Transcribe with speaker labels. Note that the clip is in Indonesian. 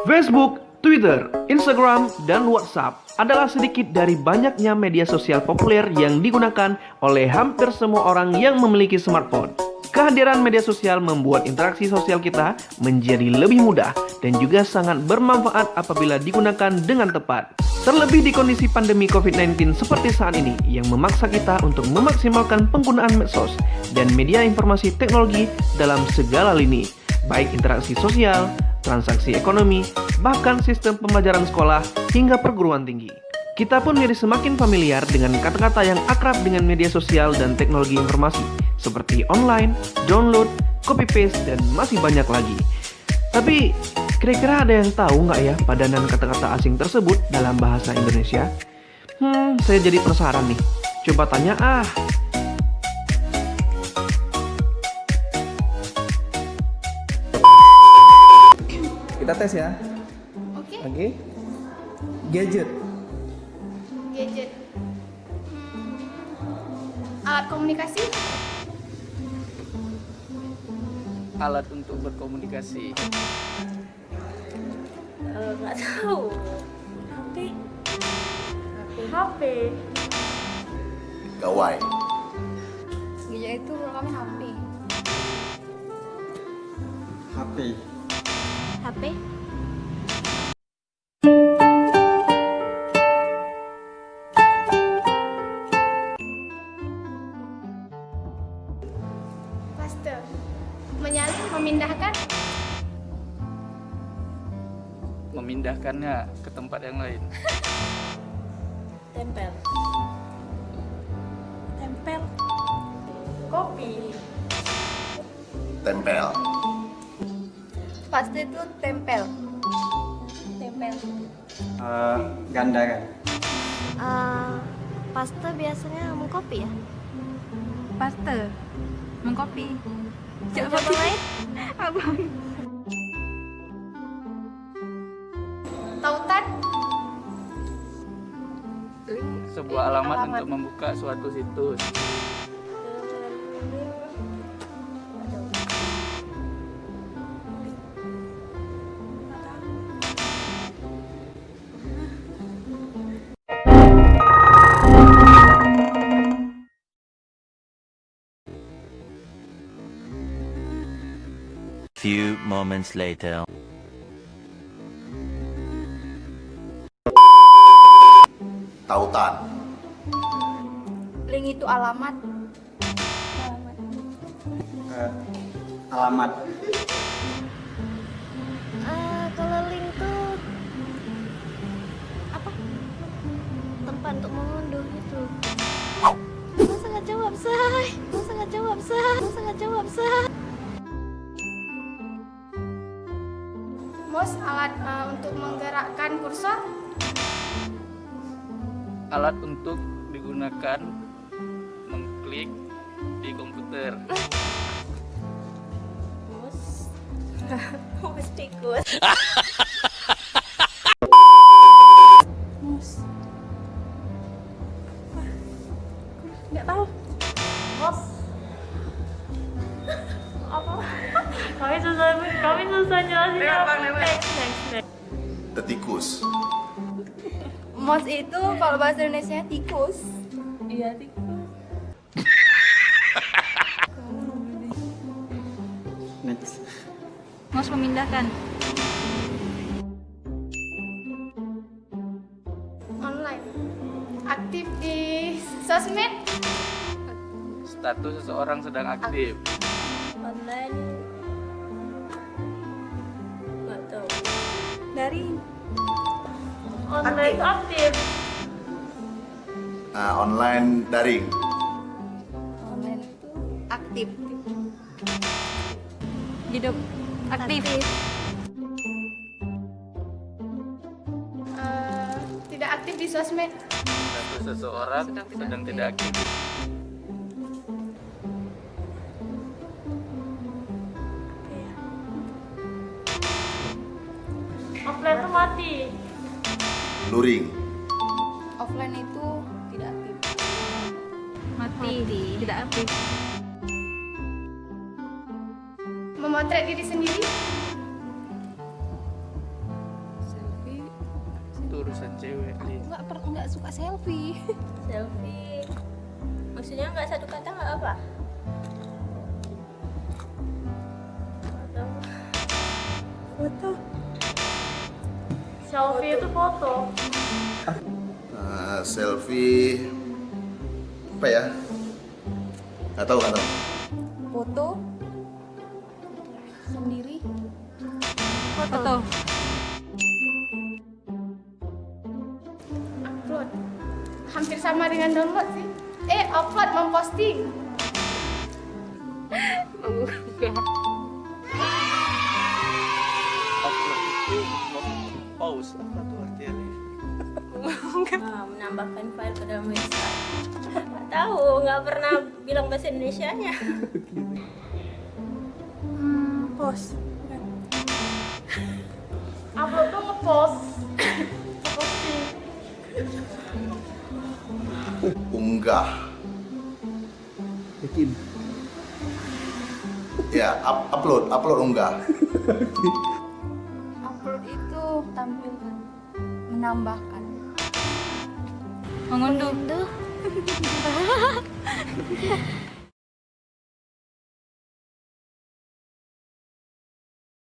Speaker 1: Facebook, Twitter, Instagram, dan WhatsApp adalah sedikit dari banyaknya media sosial populer yang digunakan oleh hampir semua orang yang memiliki smartphone. Kehadiran media sosial membuat interaksi sosial kita menjadi lebih mudah dan juga sangat bermanfaat apabila digunakan dengan tepat. Terlebih di kondisi pandemi COVID-19 seperti saat ini yang memaksa kita untuk memaksimalkan penggunaan medsos dan media informasi teknologi dalam segala lini, baik interaksi sosial, transaksi ekonomi, bahkan sistem pembelajaran sekolah hingga perguruan tinggi. Kita pun menjadi semakin familiar dengan kata-kata yang akrab dengan media sosial dan teknologi informasi seperti online, download, copy-paste, dan masih banyak lagi. Tapi, kira-kira ada yang tahu nggak ya padanan kata-kata asing tersebut dalam bahasa Indonesia? Saya jadi penasaran nih. Coba tanya ah.
Speaker 2: Kita tes ya. Oke. Gadget.
Speaker 3: Gadget. Alat komunikasi.
Speaker 4: Alat untuk berkomunikasi.
Speaker 5: Nggak tahu. HP.
Speaker 6: Gawai.
Speaker 3: Gadget itu kami HP.
Speaker 2: HP.
Speaker 3: HP. Paste. Menyalin, memindahkan.
Speaker 4: Memindahkannya ke tempat yang lain.
Speaker 5: Tempel. Kopi.
Speaker 6: Tempel.
Speaker 3: Paste itu tempel.
Speaker 2: Ganda kan.
Speaker 7: Paste biasanya mengkopi ya?
Speaker 8: Paste mengkopi.
Speaker 7: Coba lain?
Speaker 8: Abang.
Speaker 3: Tautan.
Speaker 4: Sebuah alamat untuk membuka suatu situs.
Speaker 9: Few moments later.
Speaker 6: Tautan.
Speaker 3: Link itu alamat.
Speaker 2: Alamat.
Speaker 7: Kalau link tuh apa? Tempat untuk mengunduh itu. Masa nggak jawab, Say?
Speaker 3: Mouse, alat untuk menggerakkan kursor.
Speaker 4: Alat untuk digunakan mengklik di komputer.
Speaker 5: Mus tikus.
Speaker 3: Nggak tahu.
Speaker 5: Kami susah jelasin apa. Next.
Speaker 6: Tetikus.
Speaker 3: Mouse itu kalau bahasa Indonesia tikus.
Speaker 5: Iya, tikus.
Speaker 2: Next.
Speaker 8: Mouse memindahkan.
Speaker 3: Online. Aktif di sosmed.
Speaker 4: Status seseorang sedang aktif.
Speaker 5: Online. Nggak tahu.
Speaker 3: Daring.
Speaker 5: Online aktif.
Speaker 6: Online daring.
Speaker 3: Online itu aktif.
Speaker 8: Hidup aktif.
Speaker 3: Tidak aktif di sosmed.
Speaker 4: Status seseorang sedang tidak aktif.
Speaker 5: Offline tuh mati.
Speaker 6: Luring.
Speaker 3: Offline itu tidak aktif.
Speaker 8: Mati. Tidak aktif.
Speaker 3: Memotret diri sendiri.
Speaker 4: urusan cewek, Li.
Speaker 7: Nggak suka selfie.
Speaker 5: Selfie. Maksudnya nggak satu kata nggak apa? Foto. Selfie itu foto.
Speaker 6: Selfie apa ya? Nggak tahu.
Speaker 7: Foto sendiri.
Speaker 8: Foto.
Speaker 3: Upload. Hampir sama dengan download sih. Upload memposting.
Speaker 4: Upload itu pause. Apa tuh artinya, Li?
Speaker 5: Menambahkan file ke dalam website. Nggak tahu, nggak pernah bilang bahasa Indonesianya.
Speaker 3: Post. Upload tuh ngepost. Posting.
Speaker 6: Unggah.
Speaker 2: Yakin.
Speaker 6: Ya, upload unggah.
Speaker 3: Upload itu tampilkan, menambahkan.
Speaker 8: Mengunduh.
Speaker 7: Duh.